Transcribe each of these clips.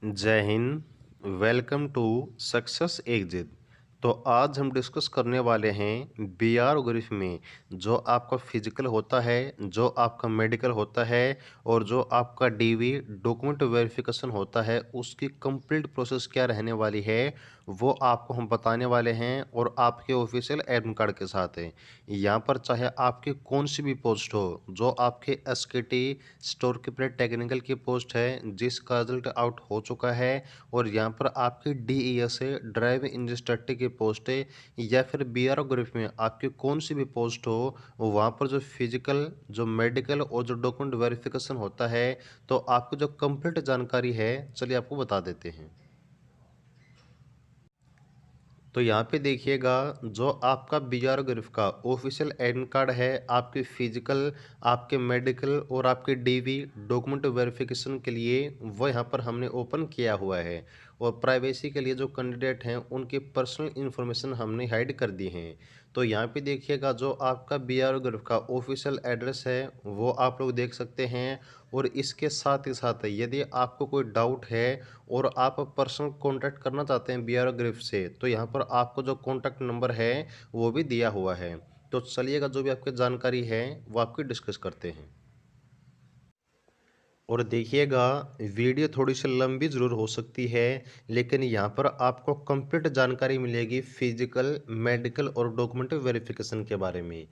जय हिंद। Welcome to success exit. तो आज हम डिस्कस करने वाले हैं बीआरओग्राफी में जो आपका फिजिकल होता है, जो आपका मेडिकल होता है और जो आपका डीवी डॉक्यूमेंट वेरिफिकेशन होता है, उसकी कंप्लीट प्रोसेस क्या रहने वाली है वो आपको हम बताने वाले हैं और आपके ऑफिशियल एडमिट कार्ड के साथ है। यहाँ पर चाहे आपकी कौन सी भी पोस्ट हो, जो आपके एसकेटी स्टोर कीपर टेक्निकल की पोस्ट है जिसका रिजल्ट आउट हो चुका है, और यहाँ पर आपकी डीईएस है ड्राइव इंस्ट्रक्टर की पोस्ट है, या फिर बीआरओ ग्रुप में आपकी कौन सी भी पोस्ट हो, वहाँ पर जो फिजिकल, जो मेडिकल और जो डॉक्यूमेंट वेरिफिकेशन होता है, तो आपकी जो कंप्लीट जानकारी है चलिए आपको बता देते हैं। तो यहाँ पे देखिएगा, जो आपका बीआर ग्रुप का ऑफिशियल एडमिट कार्ड है, आपके फिजिकल, आपके मेडिकल और आपके डीवी डॉक्यूमेंट वेरिफिकेशन के लिए वो यहाँ पर हमने ओपन किया हुआ है, और प्राइवेसी के लिए जो कैंडिडेट हैं उनकी पर्सनल इन्फॉर्मेशन हमने हाइड कर दी हैं। तो यहाँ पे देखिएगा, जो आपका बीआर ग्रुप का ऑफिशियल एड्रेस है वो आप लोग देख सकते हैं, और इसके साथ ही साथ यदि आपको कोई डाउट है और आप पर्सनल कांटेक्ट करना चाहते हैं बीआर ग्रुप से, तो यहाँ पर आपको जो कांटेक्ट नंबर है वो भी दिया हुआ है। तो चलिएगा, जो भी आपकी जानकारी है वो आपकी डिस्कस करते हैं। और देखिएगा, वीडियो थोड़ी सी लंबी ज़रूर हो सकती है, लेकिन यहाँ पर आपको कंप्लीट जानकारी मिलेगी फिजिकल, मेडिकल और डॉक्यूमेंट वेरिफिकेशन के बारे में।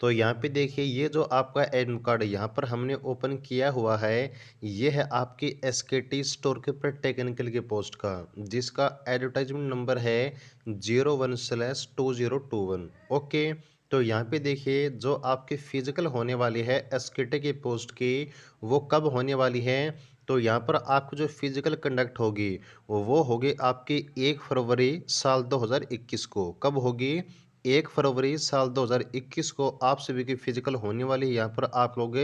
तो यहाँ पे देखिए, ये जो आपका एडमिट कार्ड यहाँ पर हमने ओपन किया हुआ है, ये है आपकी एसकेटी स्टोर कीपर टेक्निकल के पोस्ट का, जिसका एडवर्टाइजमेंट नंबर है 01/2021। ओके। तो यहाँ पे देखिए, जो आपकी फिजिकल होने वाली है एसकेटी की पोस्ट की, वो कब होने वाली है। तो यहाँ पर आपकी जो फिजिकल कंडक्ट होगी वो होगी आपकी 1 फरवरी साल 2021 को। कब होगी? 1 फरवरी साल 2021 को आप सभी की फिजिकल होने वाली है। यहाँ पर आप लोग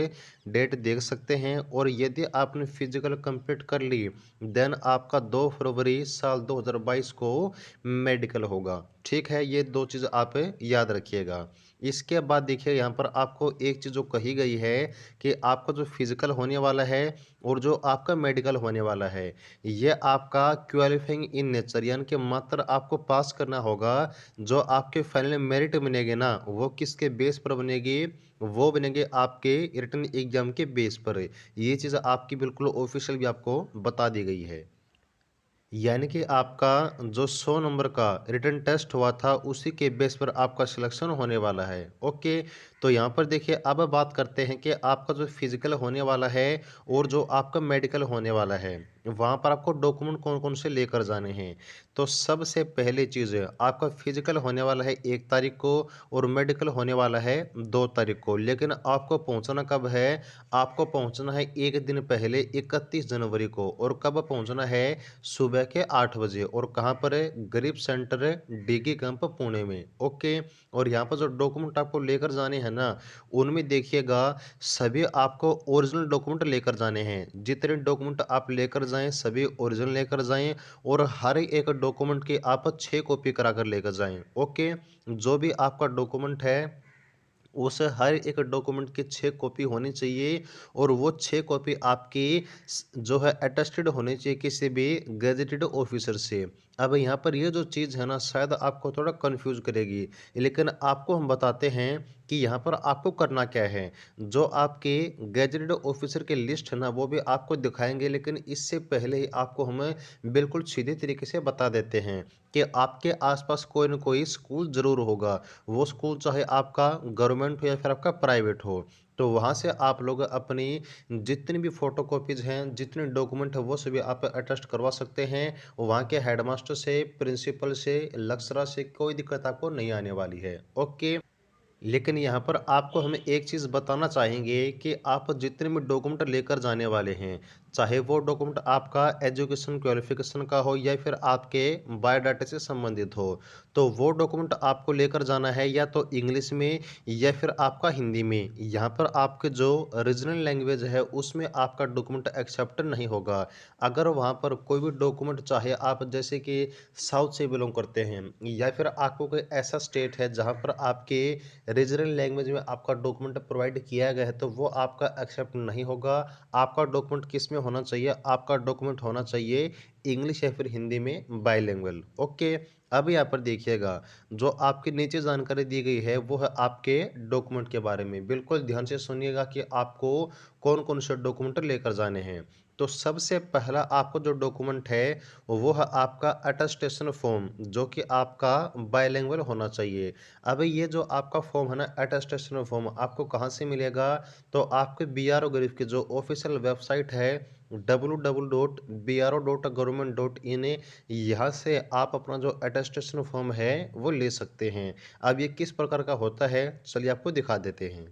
डेट देख सकते हैं, और यदि आपने फिजिकल कंप्लीट कर ली देन आपका 2 फरवरी साल 2022 को मेडिकल होगा। ठीक है, ये दो चीज़ आप याद रखिएगा। इसके बाद देखिए, यहाँ पर आपको एक चीज़ जो कही गई है कि आपका जो फिजिकल होने वाला है और जो आपका मेडिकल होने वाला है, ये आपका क्वालिफाइंग इन नेचर, यानी कि मात्र आपको पास करना होगा। जो आपके फाइनल मेरिट बनेगी ना, वो किसके बेस पर बनेगी? वो बनेंगे आपके रिटन एग्जाम के बेस पर। ये चीज़ आपकी बिल्कुल ऑफिशियल भी आपको बता दी गई है। यानी कि आपका जो 100 नंबर का रिटन टेस्ट हुआ था उसी के बेस पर आपका सिलेक्शन होने वाला है। ओके। तो यहाँ पर देखिए, अब बात करते हैं कि आपका जो फिजिकल होने वाला है और जो आपका मेडिकल होने वाला है, वहाँ पर आपको डॉक्यूमेंट कौन कौन से लेकर जाने हैं। तो सबसे पहली चीज़, आपका फिजिकल होने वाला है 1 तारीख को और मेडिकल होने वाला है 2 तारीख को, लेकिन आपको पहुँचना कब है? आपको पहुँचना है एक दिन पहले 31 जनवरी को। और कब पहुँचना है? सुबह के 8 बजे। और कहाँ पर है? गरीब सेंटर है, डीगी कैंप, पुणे में। ओके। और यहाँ पर जो डॉक्यूमेंट आपको लेकर जाने हैं ना, उनमें देखिएगा, सभी आपको ओरिजिनल डॉक्यूमेंट लेकर जाने हैं। जितने डॉक्यूमेंट आप लेकर जाएं सभी ओरिजिनल लेकर जाएं, और हर एक डॉक्यूमेंट की आप 6 कॉपी करा कर लेकर जाएं। ओके। जो भी आपका डॉक्यूमेंट है उस हर एक डॉक्यूमेंट की 6 कॉपी होनी चाहिए, और वो 6 कॉपी आपकी जो है अटेस्टेड होनी चाहिए किसी भी गेजेटेड ऑफिसर से। अब यहाँ पर ये जो चीज़ है ना, शायद आपको थोड़ा कंफ्यूज करेगी, लेकिन आपको हम बताते हैं कि यहाँ पर आपको करना क्या है। जो आपके गेजेटेड ऑफिसर की लिस्ट है ना, वो भी आपको दिखाएंगे, लेकिन इससे पहले ही आपको हमें बिल्कुल सीधे तरीके से बता देते हैं कि आपके आसपास कोई ना कोई स्कूल ज़रूर होगा। वो स्कूल चाहे आपका गवर्नमेंट हो या फिर आपका प्राइवेट हो, तो वहाँ से आप लोग अपनी जितनी भी फ़ोटोकॉपीज़ हैं, जितने डॉक्यूमेंट हैं, वो सभी आप अटेस्ट करवा सकते हैं। वहाँ के हेडमास्टर से, प्रिंसिपल से, लेक्चरर से कोई दिक्कत आपको नहीं आने वाली है। ओके। लेकिन यहाँ पर आपको हम एक चीज़ बताना चाहेंगे कि आप जितने भी डॉक्यूमेंट लेकर जाने वाले हैं, चाहे वो डॉक्यूमेंट आपका एजुकेशन क्वालिफिकेशन का हो या फिर आपके बायोडाटा से संबंधित हो, तो वो डॉक्यूमेंट आपको लेकर जाना है या तो इंग्लिश में या फिर आपका हिंदी में। यहाँ पर आपके जो रीजनल लैंग्वेज है उसमें आपका डॉक्यूमेंट एक्सेप्ट नहीं होगा। अगर वहाँ पर कोई भी डॉक्यूमेंट, चाहे आप जैसे कि साउथ से बिलोंग करते हैं, या फिर आपको कोई ऐसा स्टेट है जहाँ पर आपके रीजनल लैंग्वेज में आपका डॉक्यूमेंट प्रोवाइड किया गया है, तो वो आपका एक्सेप्ट नहीं होगा। आपका डॉक्यूमेंट किस में में होना चाहिए, आपका डॉक्यूमेंट होना चाहिए इंग्लिश या फिर हिंदी में बाइलिंगुअल। ओके, अब यहाँ पर देखिएगा, जो आपकी नीचे जानकारी दी गई है वो है आपके डॉक्यूमेंट के बारे में। बिल्कुल ध्यान से सुनिएगा कि आपको कौन-कौन से डॉक्यूमेंट लेकर जाने हैं। तो सबसे पहला आपको जो डॉक्यूमेंट है वो है आपका अटेस्टेशन फॉर्म, जो कि आपका बाइलिंगुअल होना चाहिए। अब ये जो आपका फॉर्म है ना, अटेस्टेशन फॉर्म, आपको कहाँ से मिलेगा? तो आपके बीआरओ ग्रिफ की जो ऑफिशियल वेबसाइट है www.bro.government.in, यहाँ से आप अपना जो अटेस्टेशन फॉर्म है वो ले सकते हैं। अब ये किस प्रकार का होता है, चलिए आपको दिखा देते हैं।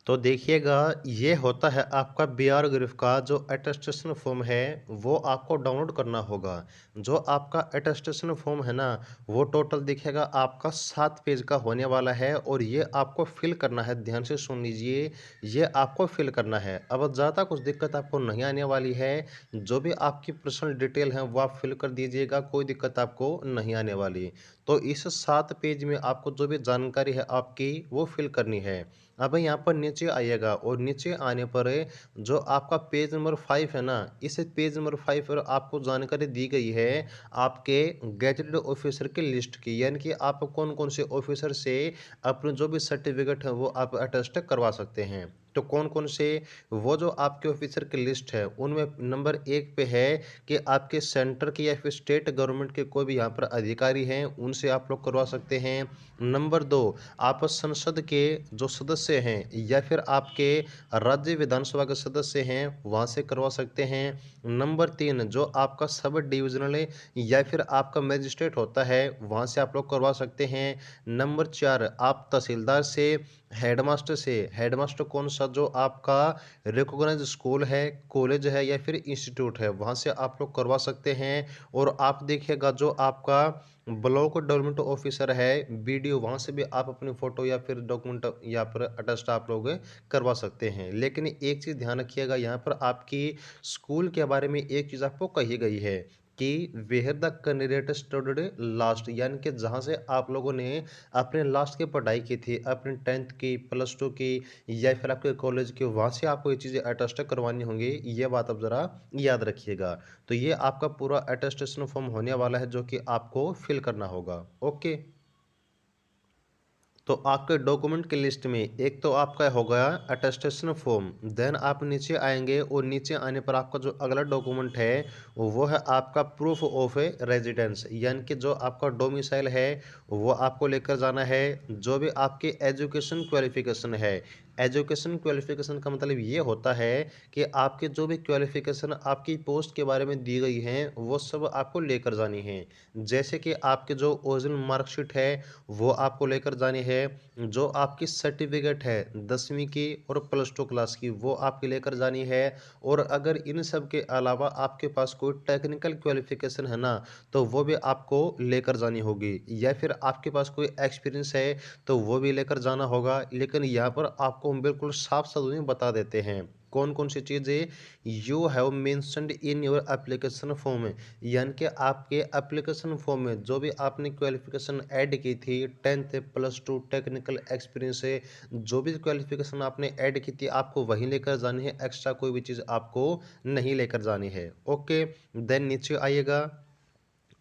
तो देखिएगा, ये होता है आपका बीआर ग्रिफ का जो अटेस्टेशन फॉर्म है वो आपको डाउनलोड करना होगा। जो आपका अटेस्टेशन फॉर्म है ना, वो टोटल दिखेगा आपका 7 पेज का होने वाला है और ये आपको फिल करना है। ध्यान से सुन लीजिए, ये आपको फिल करना है। अब ज़्यादा कुछ दिक्कत आपको नहीं आने वाली है। जो भी आपकी पर्सनल डिटेल है वो आप फिल कर दीजिएगा, कोई दिक्कत आपको नहीं आने वाली। तो इस 7 पेज में आपको जो भी जानकारी है आपकी वो फिल करनी है। अब यहाँ पर नीचे आइएगा और नीचे आने पर जो आपका पेज नंबर 5 है ना, इस पेज नंबर 5 पर आपको जानकारी दी गई है आपके गैजेटेड ऑफिसर की लिस्ट की, यानी कि आप कौन-कौन से ऑफिसर से अपने जो भी सर्टिफिकेट है वो आप अटेस्ट करवा सकते हैं। तो कौन-कौन से? वो जो आपके ऑफिसर की लिस्ट है उनमें नंबर 1 पे है कि आपके सेंटर के या फिर स्टेट गवर्नमेंट के कोई भी यहाँ पर अधिकारी हैं, उनसे आप लोग करवा सकते हैं। नंबर 2, आप संसद के जो सदस्य हैं या फिर आपके राज्य विधानसभा के सदस्य हैं, वहाँ से करवा सकते हैं। नंबर 3, जो आपका सब डिविजनल या फिर आपका मजिस्ट्रेट होता है, वहाँ से आप लोग करवा सकते हैं। नंबर 4, आप तहसीलदार से, हेडमास्टर से। हेडमास्टर कौन सा? जो आपका रिकॉग्नाइज्ड स्कूल है, कॉलेज है या फिर इंस्टीट्यूट है, वहाँ से आप लोग करवा सकते हैं। और आप देखिएगा, जो आपका ब्लॉक डेवलपमेंट ऑफिसर है, बीडीओ, वहाँ से भी आप अपनी फ़ोटो या फिर डॉक्यूमेंट यहाँ पर अटेस्ट आप लोग करवा सकते हैं। लेकिन एक चीज़ ध्यान रखिएगा, यहाँ पर आपकी स्कूल के बारे में एक चीज़ आपको कही गई है कि where the candidate studied last, यानी कि जहाँ से आप लोगों ने अपने लास्ट की पढ़ाई की थी, अपनी 10th की, +2 की या फिर आपके कॉलेज की, वहाँ से आपको ये चीज़ें अटेस्ट करवानी होंगी। ये बात आप ज़रा याद रखिएगा। तो ये आपका पूरा अटेस्टेशन फॉर्म होने वाला है जो कि आपको फिल करना होगा। ओके। तो आपके डॉक्यूमेंट की लिस्ट में एक तो आपका हो गया अटेस्टेशन फॉर्म। देन आप नीचे आएंगे और नीचे आने पर आपका जो अगला डॉक्यूमेंट है वो है आपका प्रूफ ऑफ ए रेजिडेंस, यानी कि जो आपका डोमिसाइल है वो आपको लेकर जाना है। जो भी आपकी एजुकेशन क्वालिफिकेशन है, एजुकेशन क्वालिफिकेशन का मतलब ये होता है कि आपके जो भी क्वालिफिकेशन आपकी पोस्ट के बारे में दी गई हैं वो सब आपको लेकर जानी है। जैसे कि आपके जो ओरिजिनल मार्कशीट है वो आपको लेकर जानी है। जो आपकी सर्टिफिकेट है 10वीं की और +2 क्लास की, वो आपकी लेकर जानी है। और अगर इन सब के अलावा आपके पास कोई टेक्निकल क्वालिफिकेशन है ना, तो वो भी आपको लेकर जानी होगी। या फिर आपके पास कोई एक्सपीरियंस है तो वो भी लेकर जाना होगा। लेकिन यहाँ पर आपको हम बिल्कुल साफ शब्दों में बता देते हैं कौन-कौन सी चीज़ें you have mentioned in your application form, यानी कि आपके एप्लीकेशन फॉर्म में जो भी आपने क्वालिफिकेशन ऐड की थी, 10th, +2, टेक्निकल एक्सपीरियंस है, जो भी क्वालिफिकेशन आपने ऐड की थी आपको वहीं लेकर जानी है। एक्स्ट्रा कोई भी चीज़ आपको नहीं लेकर जानी है। ओके, देन नीचे आइएगा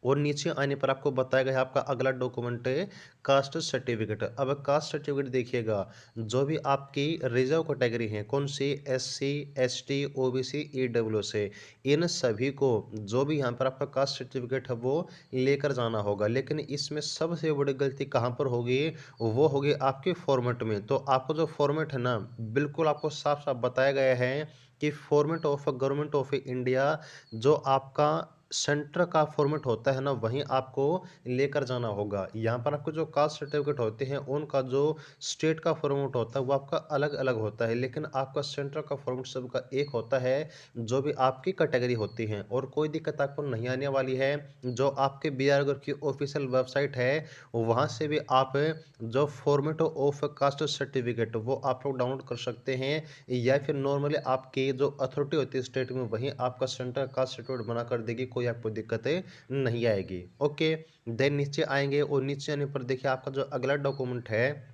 और नीचे आने पर आपको बताया गया है आपका अगला डॉक्यूमेंट है कास्ट सर्टिफिकेट। अब कास्ट सर्टिफिकेट देखिएगा, जो भी आपकी रिजर्व कैटेगरी है, कौन सी? SC, ST, OBC, EWS है, इन सभी को जो भी यहाँ पर आपका कास्ट सर्टिफिकेट है वो लेकर जाना होगा। लेकिन इसमें सबसे बड़ी गलती कहाँ पर होगी? वो होगी आपके फॉर्मेट में। तो आपको जो फॉर्मेट है ना, बिल्कुल आपको साफ साफ बताया गया है कि format of government of India, जो आपका सेंटर का फॉर्मेट होता है ना, वहीं आपको लेकर जाना होगा। यहाँ पर आपको जो कास्ट सर्टिफिकेट होते हैं उनका जो स्टेट का फॉर्मेट होता है वो आपका अलग अलग होता है, लेकिन आपका सेंटर का फॉर्मेट सबका एक होता है जो भी आपकी कैटेगरी होती है। और कोई दिक्कत आपको नहीं आने वाली है। जो आपके BRO की ऑफिशियल वेबसाइट है वहाँ से भी आप जो फॉर्मेट ऑफ कास्ट सर्टिफिकेट वो आप लोग डाउनलोड कर सकते हैं। या फिर नॉर्मली आपकी जो अथॉरिटी होती है स्टेट में, वहीं आपका सेंटर कास्ट सर्टिफिकेट बना कर देगी, कोई आपको दिक्कतें नहीं आएगी। ओके, देन नीचे आएंगे और नीचे आने पर देखिए आपका जो अगला डॉक्यूमेंट है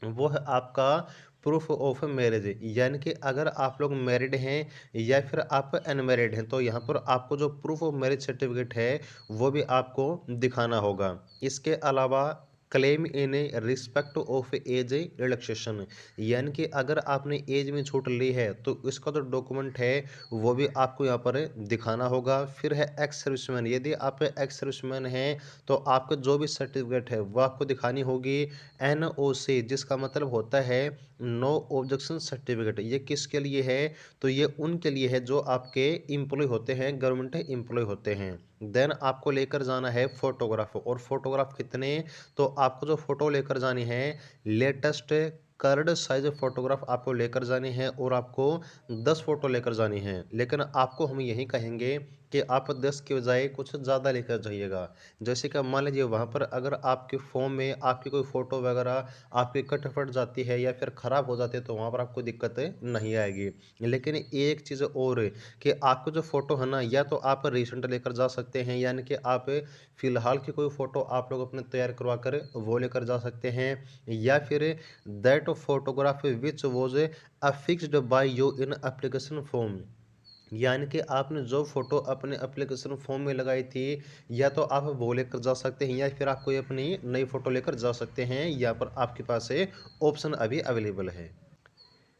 वो है आपका प्रूफ ऑफ मैरिज, यानी कि अगर आप लोग मैरिड हैं या फिर आप अनमैरिड हैं, तो यहाँ पर आपको जो प्रूफ ऑफ मैरिज सर्टिफिकेट है वो भी आपको दिखाना होगा। इसके अलावा claim in respect of age relaxation, यानी कि अगर आपने एज में छूट ली है तो इसका जो डॉक्यूमेंट है वो भी आपको यहाँ पर दिखाना होगा। फिर है एक्स सर्विसमैन, यदि आप एक्स सर्विसमैन हैं तो आपका जो भी सर्टिफिकेट है वो आपको दिखानी होगी। एनओसी, जिसका मतलब होता है नो ऑब्जेक्शन सर्टिफिकेट, ये किसके लिए है? तो ये उनके लिए है जो आपके एम्प्लॉय होते हैं, गवर्नमेंट एम्प्लॉय होते हैं। देन आपको लेकर जाना है फोटोग्राफ, और फोटोग्राफ कितने? तो आपको जो फोटो लेकर जानी है, लेटेस्ट कर्ड साइज फोटोग्राफ आपको लेकर जानी है, और आपको 10 फोटो लेकर जानी है। लेकिन आपको हम यही कहेंगे कि आप 10 के बजाय कुछ ज़्यादा लेकर जाइएगा। जैसे कि मान लीजिए वहाँ पर अगर आपके फ़ोन में आपकी कोई फ़ोटो वगैरह आपकी कट फट जाती है या फिर ख़राब हो जाती है, तो वहाँ पर आपको दिक्कत नहीं आएगी। लेकिन एक चीज़ और है कि आपको जो फ़ोटो है ना, या तो आप रिसेंट लेकर जा सकते हैं, यानी कि आप फ़िलहाल की कोई फ़ोटो आप लोग अपने तैयार करवा कर वो लेकर जा सकते हैं, या फिर that photograph which was affixed by you in application form, यानी कि आपने जो फ़ोटो अपने एप्लीकेशन फॉर्म में लगाई थी, या तो आप वो लेकर जा सकते हैं या फिर आप कोई अपनी नई फ़ोटो लेकर जा सकते हैं। यहाँ पर आपके पास ऑप्शन अभी अवेलेबल है।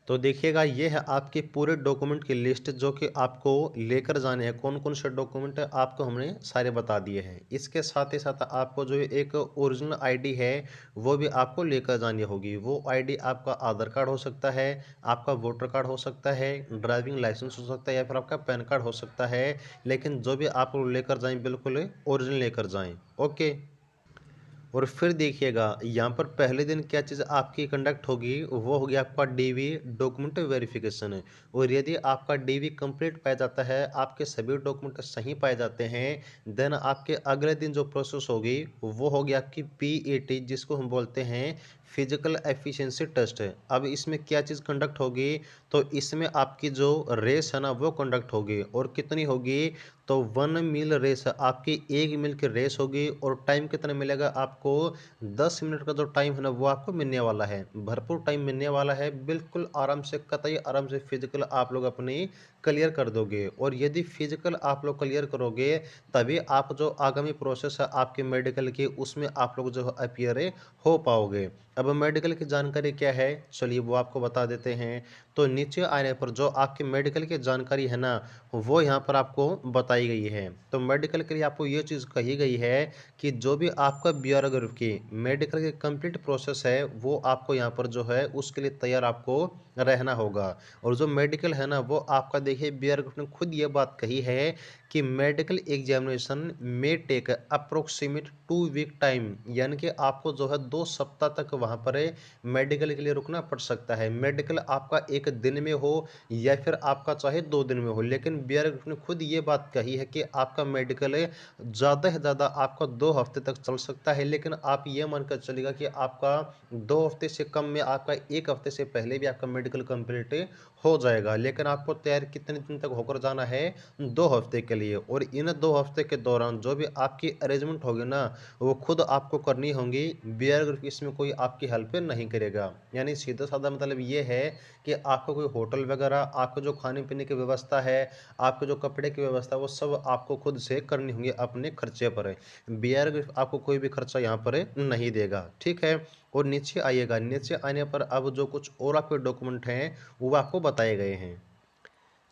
तो देखिएगा, ये है आपके पूरे डॉक्यूमेंट की लिस्ट जो कि आपको लेकर जाने हैं। कौन कौन से डॉक्यूमेंट आपको हमने सारे बता दिए हैं। इसके साथ ही साथ आपको जो एक ओरिजिनल आईडी है वो भी आपको लेकर जानी होगी। वो आईडी आपका आधार कार्ड हो सकता है, आपका वोटर कार्ड हो सकता है, ड्राइविंग लाइसेंस हो सकता है, या फिर आपका पैन कार्ड हो सकता है। लेकिन जो भी आप लेकर जाएं बिल्कुल ओरिजिनल लेकर जाएं। ओके। और फिर देखिएगा, यहाँ पर पहले दिन क्या चीज़ आपकी कंडक्ट होगी, वो होगी आपका डीवी डॉक्यूमेंट वेरिफिकेशन। और यदि आपका डीवी कंप्लीट पाया जाता है, आपके सभी डॉक्यूमेंट सही पाए जाते हैं, देन आपके अगले दिन जो प्रोसेस होगी वो होगी आपकी पीईटी, जिसको हम बोलते हैं फिजिकल एफिशिएंसी टेस्ट। अब इसमें क्या चीज़ कंडक्ट होगी? तो इसमें आपकी जो रेस है ना वो कंडक्ट होगी, और कितनी होगी? तो 1 मील रेस, आपकी 1 मील की रेस होगी, और टाइम कितना मिलेगा आपको? 10 मिनट का जो टाइम है ना वो आपको मिलने वाला है। भरपूर टाइम मिलने वाला है, बिल्कुल आराम से, कतई आराम से फिजिकल आप लोग अपनी क्लियर कर दोगे। और यदि फिजिकल आप लोग क्लियर करोगे, तभी आप जो आगामी प्रोसेस है आपके मेडिकल की, उसमें आप लोग जो अपीयर हो पाओगे। अब मेडिकल की जानकारी क्या है, चलिए वो आपको बता देते हैं। तो नीचे आने पर जो आपकी मेडिकल की जानकारी है ना वो यहाँ पर आपको बताई गई है। तो मेडिकल के लिए आपको ये चीज़ कही गई है कि जो भी आपका बीआर ग्रुप की मेडिकल की कंप्लीट प्रोसेस है वो आपको यहाँ पर जो है उसके लिए तैयार आपको रहना होगा। और जो मेडिकल है ना वो आपका, देखिए बीआर ग्रुप ने खुद ये बात कही है कि मेडिकल एग्जामिनेशन में टेक अप्रोक्सीमेट 2 वीक टाइम, यानी कि आपको जो है 2 सप्ताह तक वहाँ पर मेडिकल के लिए रुकना पड़ सकता है। मेडिकल आपका एक दिन में हो या फिर आपका चाहे 2 दिन में हो, लेकिन बीआर ग्रुप ने खुद ये बात कही है कि आपका मेडिकल ज़्यादा से ज़्यादा आपका 2 हफ्ते तक चल सकता है। लेकिन आप ये मानकर चलेगा कि आपका 2 हफ्ते से कम में, आपका 1 हफ्ते से पहले भी आपका मेडिकल कंप्लीट हो जाएगा। लेकिन आपको तैयार कितने दिन तक होकर जाना है? 2 हफ्ते के लिए। और इन 2 हफ्ते के दौरान जो भी आपकी अरेंजमेंट होगी ना वो खुद आपको करनी होंगी। बीआर ग्रुप इसमें कोई आपकी हेल्प नहीं करेगा। यानी सीधा साधा मतलब ये है कि आपको कोई होटल वगैरह, आपको जो खाने पीने की व्यवस्था है, आपके जो कपड़े की व्यवस्था, वो सब आपको खुद से करनी होंगी अपने खर्चे पर। बीआर ग्रुप आपको कोई भी खर्चा यहाँ पर नहीं देगा, ठीक है। और नीचे आइएगा, नीचे आने पर अब जो कुछ और आपके डॉक्यूमेंट हैं वो आपको बताए गए हैं।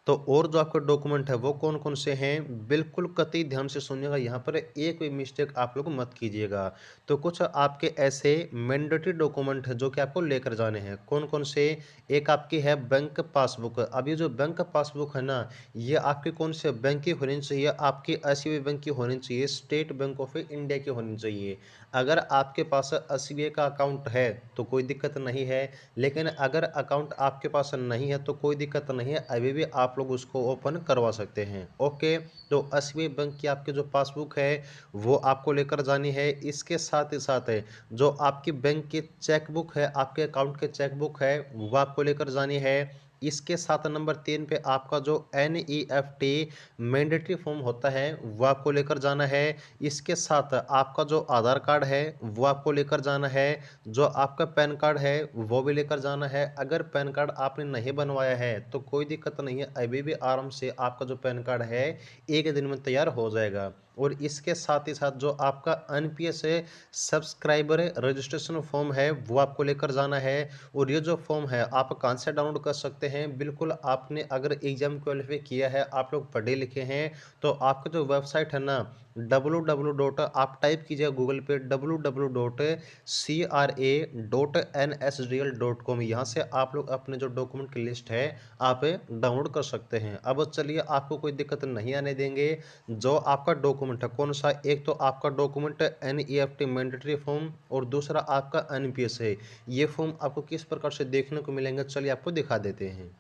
तो और जो आपके डॉक्यूमेंट है वो कौन कौन से हैं, बिल्कुल कतई ध्यान से सुनिएगा, यहाँ पर एक भी मिस्टेक आप लोग मत कीजिएगा। तो कुछ आपके ऐसे मैंडेटरी डॉक्यूमेंट है जो कि आपको लेकर जाने हैं। कौन कौन से? एक आपकी है बैंक पासबुक। अब ये जो बैंक पासबुक है ना, ये आपके कौन से बैंक की होनी चाहिए? आपकी एसबीआई बैंक की होनी चाहिए, स्टेट बैंक ऑफ इंडिया की होनी चाहिए। अगर आपके पास एसबीआई का अकाउंट है तो कोई दिक्कत नहीं है, लेकिन अगर अकाउंट आपके पास नहीं है तो कोई दिक्कत नहीं है, अभी भी आप लोग उसको ओपन करवा सकते हैं। ओके। तो एसबीआई बैंक की आपकी जो पासबुक है वो आपको लेकर जानी है। इसके साथ ही साथ है जो आपकी बैंक की चेकबुक है, आपके अकाउंट की चेकबुक है, वो आपको लेकर जानी है। इसके साथ नंबर 3 पे आपका जो एनईएफटी मैंडेटरी फॉर्म होता है वो आपको लेकर जाना है। इसके साथ आपका जो आधार कार्ड है वो आपको लेकर जाना है। जो आपका पैन कार्ड है वो भी लेकर जाना है। अगर पैन कार्ड आपने नहीं बनवाया है तो कोई दिक्कत नहीं है, अभी भी आराम से आपका जो पैन कार्ड है 1 दिन में तैयार हो जाएगा। और इसके साथ ही साथ जो आपका एनपीएस है सब्सक्राइबर रजिस्ट्रेशन फॉर्म है वो आपको लेकर जाना है। और ये जो फॉर्म है आप कहाँ से डाउनलोड कर सकते हैं, बिल्कुल आपने अगर एग्जाम क्वालिफाई किया है, आप लोग पढ़े लिखे हैं, तो आपका जो वेबसाइट है ना www आप टाइप कीजिए गूगल पे www.cra.nsdl.com, यहाँ से आप लोग अपने जो डॉक्यूमेंट की लिस्ट है आप डाउनलोड कर सकते हैं। अब चलिए आपको कोई दिक्कत नहीं आने देंगे। जो आपका डॉक्यूमेंट है कौन सा, एक तो आपका डॉक्यूमेंट एनईएफटी मैंडेटरी फॉर्म और दूसरा आपका एनपीएस है। ये फॉर्म आपको किस प्रकार से देखने को मिलेंगे, चलिए आपको दिखा देते हैं।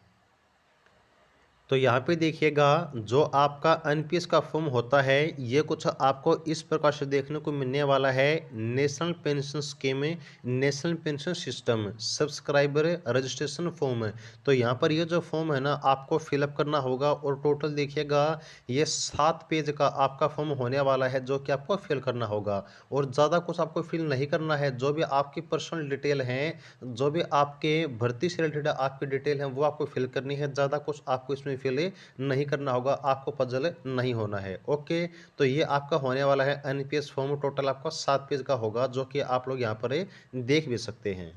तो यहाँ पे देखिएगा जो आपका एनपीएस का फॉर्म होता है ये कुछ आपको इस प्रकार से देखने को मिलने वाला है। National pension scheme, national pension system subscriber registration form. तो यहाँ पर ये जो फॉर्म है ना आपको फिलअप करना होगा और टोटल देखिएगा ये 7 पेज का आपका फॉर्म होने वाला है जो कि आपको फिल करना होगा। और ज़्यादा कुछ आपको फिल नहीं करना है, जो भी आपकी पर्सनल डिटेल हैं, जो भी आपके भर्ती से रिलेटेड आपकी डिटेल है वो आपको फिल करनी है। ज़्यादा कुछ आपको इसमें फिल नहीं करना होगा, आपको पजल नहीं होना है। ओके, तो ये आपका होने वाला है एनपीएस फॉर्म, टोटल आपका 7 पेज का होगा जो कि आप लोग यहाँ पर देख भी सकते हैं।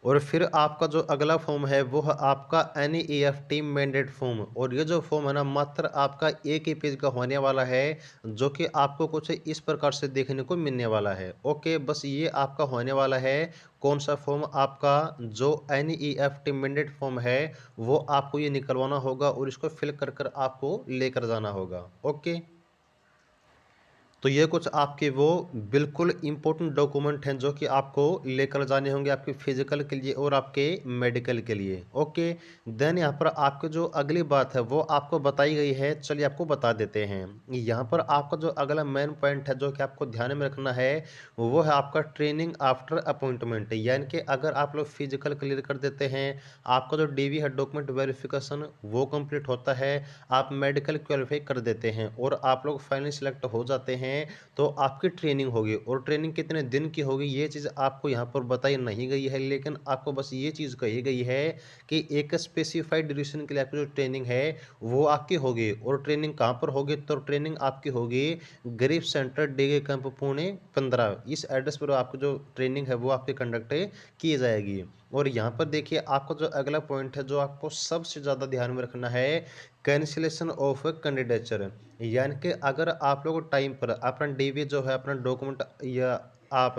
और फिर आपका जो अगला फॉर्म है वो है आपका एनईएफटी मैंडेट फॉर्म। और ये जो फॉर्म है ना मात्र आपका एक ही पेज का होने वाला है जो कि आपको कुछ इस प्रकार से देखने को मिलने वाला है। ओके, बस ये आपका होने वाला है कौन सा फॉर्म, आपका जो एनईएफटी मैंडेट फॉर्म है वो आपको ये निकलवाना होगा और इसको फिल कर कर आपको लेकर जाना होगा। ओके, तो ये कुछ आपके वो बिल्कुल इम्पोर्टेंट डॉक्यूमेंट हैं जो कि आपको लेकर जाने होंगे आपके फिजिकल के लिए और आपके मेडिकल के लिए। ओके, देन यहाँ पर आपको जो अगली बात है वो आपको बताई गई है, चलिए आपको बता देते हैं। यहाँ पर आपका जो अगला मेन पॉइंट है जो कि आपको ध्यान में रखना है वो है आपका ट्रेनिंग आफ्टर अपॉइंटमेंट। यानी कि अगर आप लोग फिजिकल क्लियर कर देते हैं, आपका जो डीवी है डॉक्यूमेंट वेरिफिकेशन वो कंप्लीट होता है, आप मेडिकल क्वालिफाई कर देते हैं और आप लोग फाइनली सिलेक्ट हो जाते हैं, तो आपकी ट्रेनिंग होगी। और ट्रेनिंग कितने दिन की होगी ये चीज़ आपको यहाँ पर बताई नहीं गई है, लेकिन आपको बस ये चीज़ कही गई है कि एक स्पेसिफाइड ड्यूरेशन के लिए आपकी जो ट्रेनिंग है वो आपकी होगी। और ट्रेनिंग कहाँ पर होगी, तो ट्रेनिंग आपकी होगी गरीब सेंटर डीगे कैंप पुणे 15, इस एड्रेस पर आपकी जो ट्रेनिंग है वो आपकी कंडक्ट की जाएगी। और यहाँ पर देखिए आपका जो अगला पॉइंट है जो आपको सबसे ज़्यादा ध्यान में रखना है, कैंसिलेशन ऑफ कैंडिडेचर। यानी कि अगर आप लोग टाइम पर अपना डीवी जो है अपना डॉक्यूमेंट या आप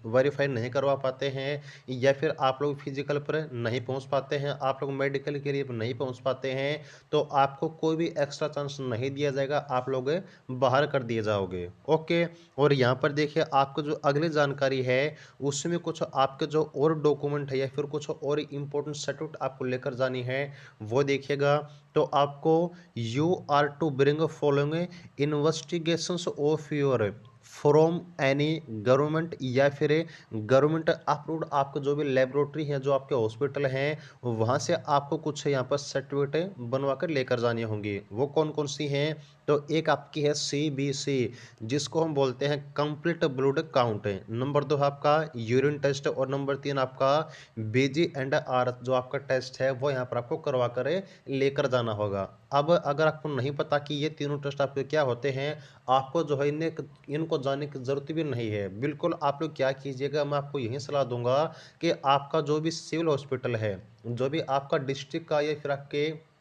वेरीफाई नहीं करवा पाते हैं, या फिर आप लोग फिजिकल पर नहीं पहुंच पाते हैं, आप लोग मेडिकल के लिए नहीं पहुंच पाते हैं, तो आपको कोई भी एक्स्ट्रा चांस नहीं दिया जाएगा, आप लोग बाहर कर दिए जाओगे। ओके, और यहाँ पर देखिए आपको जो अगली जानकारी है उसमें कुछ आपके जो और डॉक्यूमेंट है या फिर कुछ और इम्पोर्टेंट सर्टिफिकेट आपको लेकर जानी है वो देखिएगा। तो आपको you are to bring following investigations of your from any government या फिर गवर्नमेंट अप्रूव्ड, आपको जो भी लेबोरेटरी है जो आपके हॉस्पिटल हैं वहाँ से आपको कुछ यहाँ पर सर्टिफिकेट बनवा कर लेकर जानी होंगी। वो कौन कौन सी हैं, तो एक आपकी है सीबीसी जिसको हम बोलते हैं कंप्लीट ब्लड काउंट, नंबर 2 आपका यूरिन टेस्ट, और नंबर 3 आपका बीजी एंड आर जो आपका टेस्ट है वो यहाँ पर आपको करवा कर लेकर जाना होगा। अब अगर आपको नहीं पता कि ये तीनों टेस्ट आपके क्या होते हैं, आपको जो है इनको जानने की ज़रूरत भी नहीं है। बिल्कुल आप लोग क्या कीजिएगा, मैं आपको यही सलाह दूंगा कि आपका जो भी सिविल हॉस्पिटल है, जो भी आपका डिस्ट्रिक्ट का या फिर आपके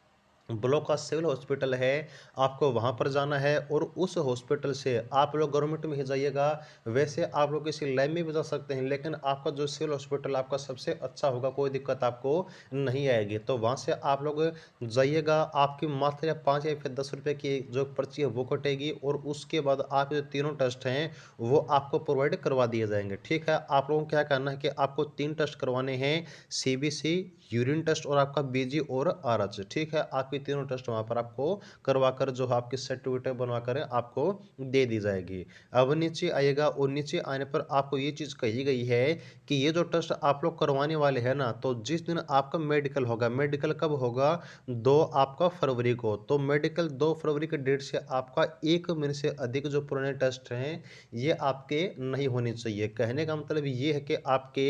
ब्लॉक का सिविल हॉस्पिटल है, आपको वहाँ पर जाना है और उस हॉस्पिटल से आप लोग गवर्नमेंट में ही जाइएगा। वैसे आप लोग किसी लैब में भी जा सकते हैं, लेकिन आपका जो सिविल हॉस्पिटल आपका सबसे अच्छा होगा, कोई दिक्कत आपको नहीं आएगी। तो वहाँ से आप लोग जाइएगा, आपकी मात्र या 5 या फिर 10 रुपये की जो पर्ची है वो कटेगी, और उसके बाद आप जो तीनों टेस्ट हैं वो आपको प्रोवाइड करवा दिए जाएंगे। ठीक है, आप लोगों को क्या करना है कि आपको 3 टेस्ट करवाने हैं, सीबीसी, यूरिन टेस्ट और आपका बीजी और आरएच, ठीक है। आपकी तीनों टेस्ट वहाँ पर आपको करवाकर जो है आपकी सर्टिफिकेट बनवाकर आपको दे दी जाएगी। अब नीचे आइएगा और नीचे आने पर आपको ये चीज़ कही गई है कि ये जो टेस्ट आप लोग करवाने वाले हैं ना, तो जिस दिन आपका मेडिकल होगा, मेडिकल कब होगा? 2 आपका फरवरी को। तो मेडिकल 2 फरवरी के डेट से आपका 1 महीने से अधिक जो पुराने टेस्ट हैं, ये आपके नहीं होने चाहिए। कहने का मतलब ये है कि आपके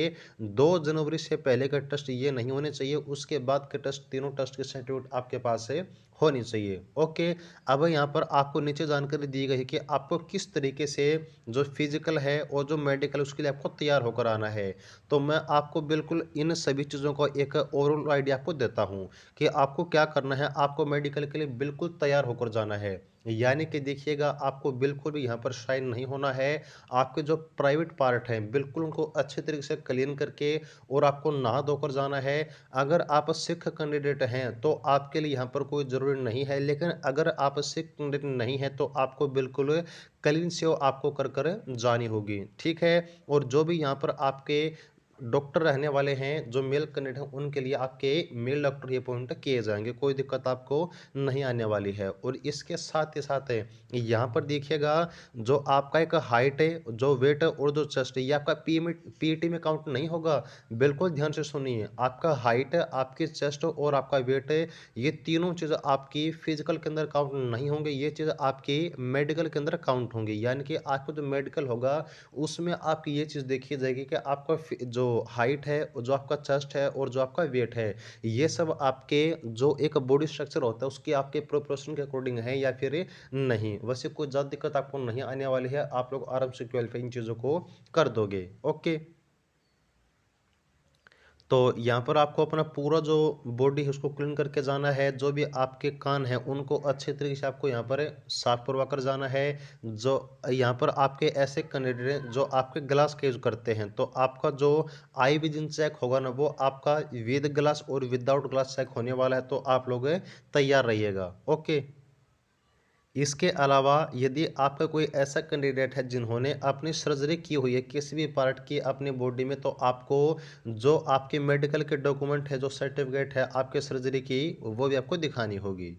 2 जनवरी से पहले का टेस्ट ये नहीं होने चाहिए, उसके बाद के टेस्ट, तीनों टेस्ट की सर्टिफिकेट आपके पास है होनी चाहिए। ओके, अब यहाँ पर आपको नीचे जानकारी दी गई है कि आपको किस तरीके से जो फिजिकल है और जो मेडिकल उसके लिए आपको तैयार होकर आना है। तो मैं आपको बिल्कुल इन सभी चीज़ों को एक ओवरऑल आइडिया आपको देता हूँ कि आपको क्या करना है। आपको मेडिकल के लिए बिल्कुल तैयार होकर जाना है, यानी कि देखिएगा आपको बिल्कुल भी यहाँ पर शाय नहीं होना है। आपके जो प्राइवेट पार्ट हैं बिल्कुल उनको अच्छे तरीके से क्लीन करके और आपको नहा धोकर जाना है। अगर आप सिख कैंडिडेट हैं तो आपके लिए यहाँ पर कोई ज़रूरी नहीं है, लेकिन अगर आप सिख कैंडिडेट नहीं है तो आपको बिल्कुल क्लीन सेव आपको कर कर जानी होगी, ठीक है। और जो भी यहाँ पर आपके डॉक्टर रहने वाले हैं, जो मेल कैंडिडेट हैं, उनके लिए आपके मेल डॉक्टर ही अपॉइंट किए जाएँगे, कोई दिक्कत आपको नहीं आने वाली है। और इसके साथ ही साथ यहाँ पर देखिएगा जो आपका एक हाइट है, जो वेट है और जो चेस्ट है, ये आपका पीईटी में काउंट नहीं होगा। बिल्कुल ध्यान से सुनिए, आपका हाइट है, आपकी चेस्ट और आपका वेट है, ये तीनों चीज़ आपकी फिजिकल के अंदर काउंट नहीं होंगे, ये चीज़ आपकी मेडिकल के अंदर काउंट होंगी। यानी कि आपको जो मेडिकल होगा उसमें आपकी ये चीज़ देखी जाएगी कि आपका जो हाइट है, जो आपका चेस्ट है और जो आपका वेट है, ये सब आपके जो एक बॉडी स्ट्रक्चर होता है उसके आपके प्रोपोर्शन के अकॉर्डिंग है या फिर नहीं। वैसे कोई ज़्यादा दिक्कत आपको नहीं आने वाली है, आप लोग आराम से क्वालिफाई इन चीज़ों को कर दोगे। ओके, तो यहाँ पर आपको अपना पूरा जो बॉडी है उसको क्लीन करके जाना है। जो भी आपके कान हैं उनको अच्छे तरीके से आपको यहाँ पर साफ करवा कर जाना है। जो यहाँ पर आपके ऐसे कैंडिडेट हैं जो आपके ग्लास का यूज करते हैं, तो आपका जो आई विजन चेक होगा ना, वो आपका विद ग्लास और विदाउट ग्लास चेक होने वाला है। तो आप लोग तैयार रहिएगा। ओके, इसके अलावा यदि आपका कोई ऐसा कैंडिडेट है जिन्होंने अपनी सर्जरी की हुई है किसी भी पार्ट की अपनी बॉडी में, तो आपको जो आपके मेडिकल के डॉक्यूमेंट है, जो सर्टिफिकेट है आपके सर्जरी की, वो भी आपको दिखानी होगी।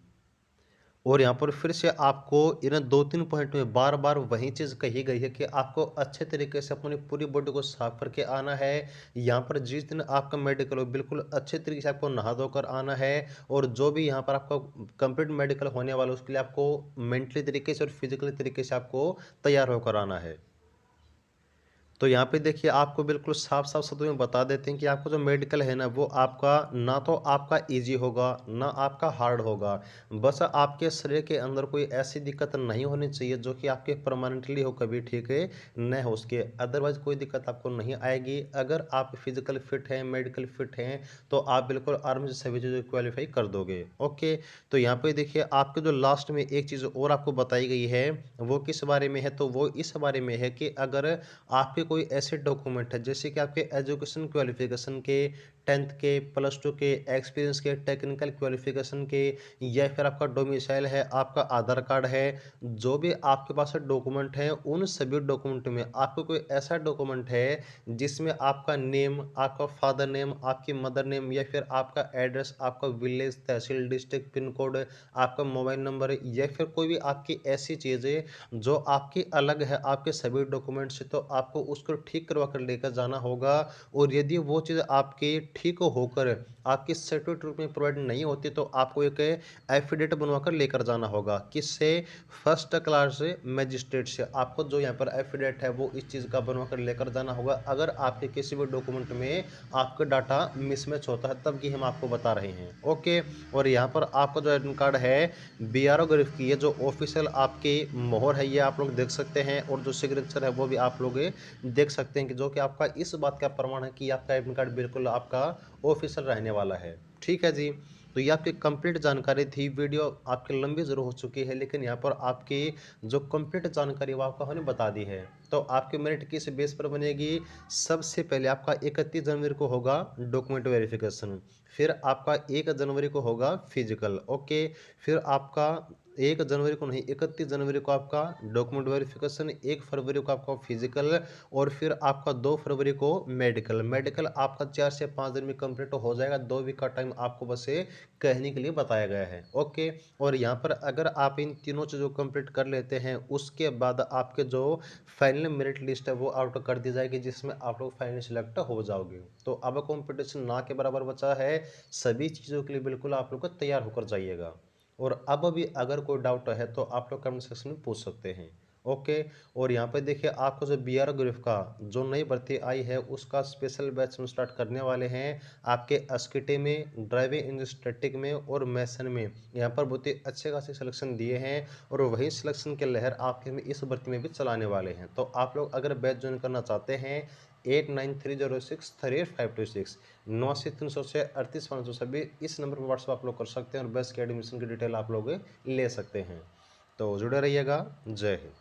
और यहाँ पर फिर से आपको इन 2-3 पॉइंट में बार-बार वही चीज़ कही गई है कि आपको अच्छे तरीके से अपनी पूरी बॉडी को साफ करके आना है। यहाँ पर जिस दिन आपका मेडिकल हो बिल्कुल अच्छे तरीके से आपको नहा धोकर आना है। और जो भी यहाँ पर आपका कंप्लीट मेडिकल होने वाला है उसके लिए आपको मेंटली तरीके से और फिजिकली तरीके से आपको तैयार होकर आना है। तो यहाँ पे देखिए आपको बिल्कुल साफ-साफ शब्दों में बता देते हैं कि आपका जो मेडिकल है ना, वो आपका ना तो आपका ईज़ी होगा, ना आपका हार्ड होगा। बस आपके शरीर के अंदर कोई ऐसी दिक्कत नहीं होनी चाहिए जो कि आपके परमानेंटली हो कभी, ठीक है, न हो उसके। अदरवाइज़ कोई दिक्कत आपको नहीं आएगी। अगर आप फिज़िकल फिट हैं, मेडिकल फिट हैं, तो आप बिल्कुल आराम से सभी चीज़ें क्वालीफाई कर दोगे। ओके, तो यहाँ पे देखिए आपके जो लास्ट में एक चीज़ और आपको बताई गई है, वो किस बारे में है? तो वो इस बारे में है कि अगर आपके कोई ऐसे डॉक्यूमेंट है जैसे कि आपके एजुकेशन क्वालिफिकेशन के, 10th के, +2 के, एक्सपीरियंस के, टेक्निकल क्वालिफिकेशन के, या फिर आपका डोमिसाइल है, आपका आधार कार्ड है, जो भी आपके पास डॉक्यूमेंट हैं, उन सभी डॉक्यूमेंट में आपको कोई ऐसा डॉक्यूमेंट है जिसमें आपका नेम, आपका फादर नेम, आपकी मदर नेम, या फिर आपका एड्रेस, आपका विलेज, तहसील, डिस्ट्रिक्ट, पिन कोड, आपका मोबाइल नंबर, या फिर कोई भी आपकी ऐसी चीज़ें जो आपकी अलग है आपके सभी डॉक्यूमेंट से, तो आपको उसको ठीक करवा कर लेकर जाना होगा। और यदि वो चीज़ आपकी ठीक होकर आपकी सर्टिफिकेट रूप में प्रोवाइड नहीं होती, तो आपको एक एफिडेविट बनवाकर लेकर जाना होगा। किससे? फर्स्ट क्लास मजिस्ट्रेट से। आपको जो यहाँ पर एफिडेविट है वो इस चीज़ का बनवाकर लेकर जाना होगा। अगर आपके किसी भी डॉक्यूमेंट में आपका डाटा मिसमैच होता है, तब की हम आपको बता रहे हैं। ओके, और यहाँ पर आपका जो एडमिट कार्ड है बीआरओ ग्रिफ की है, जो ऑफिशियल आपकी मोहर है, ये आप लोग देख सकते हैं। और जो सिग्नेचर है वो भी आप लोग देख सकते हैं कि जो कि आपका इस बात का प्रमाण है कि आपका एडमिट कार्ड बिल्कुल आपका ऑफिशियल रहने वाला है। ठीक है जी, तो ये आपकी कंप्लीट जानकारी थी। वीडियो आपकी लंबी ज़रूर हो चुकी है, लेकिन यहाँ पर आपकी जो कंप्लीट जानकारी वो आपको हमने बता दी है। तो आपकी मेरिट किस बेस पर बनेगी? सबसे पहले आपका 31 जनवरी को होगा डॉक्यूमेंट वेरिफिकेशन। फिर आपका 1 जनवरी को होगा फिजिकल, ओके। फिर आपका 1 जनवरी को नहीं, 31 जनवरी को आपका डॉक्यूमेंट वेरिफिकेशन, 1 फरवरी को आपका फिजिकल और फिर आपका 2 फरवरी को मेडिकल। मेडिकल आपका 4 से 5 दिन में कंप्लीट हो जाएगा। 2 वीक का टाइम आपको बस ये कहने के लिए बताया गया है, ओके। और यहाँ पर अगर आप इन तीनों चीज़ों को कंप्लीट कर लेते हैं, उसके बाद आपके जो फाइनल मेरिट लिस्ट है वो आउट कर दी जाएगी, जिसमें आप लोग फाइनली सिलेक्ट हो जाओगे। तो अब कंपटीशन ना के बराबर बचा है। सभी चीज़ों के लिए बिल्कुल आप लोग को तैयार होकर जाइएगा। और अब भी अगर कोई डाउट है तो आप लोग कमेंट सेक्शन में पूछ सकते हैं, ओके। और यहाँ पे देखिए आपको जो बी आर ग्रुप का जो नई भर्ती आई है उसका स्पेशल बैच हम स्टार्ट करने वाले हैं आपके एसकेटी में, ड्राइविंग इंस्ट्रक्टिक में और मैसन में। यहाँ पर बहुत ही अच्छे खासे सिलेक्शन दिए हैं और वही सिलेक्शन के लहर आपके में इस भर्ती में भी चलाने वाले हैं। तो आप लोग अगर बैच ज्वाइन करना चाहते हैं 8930638526 9300 से 38 सभी इस नंबर पर व्हाट्सअप आप लोग कर सकते हैं और बैच के एडमिशन की डिटेल आप लोग ले सकते हैं। तो जुड़े रहिएगा। जय हिंद।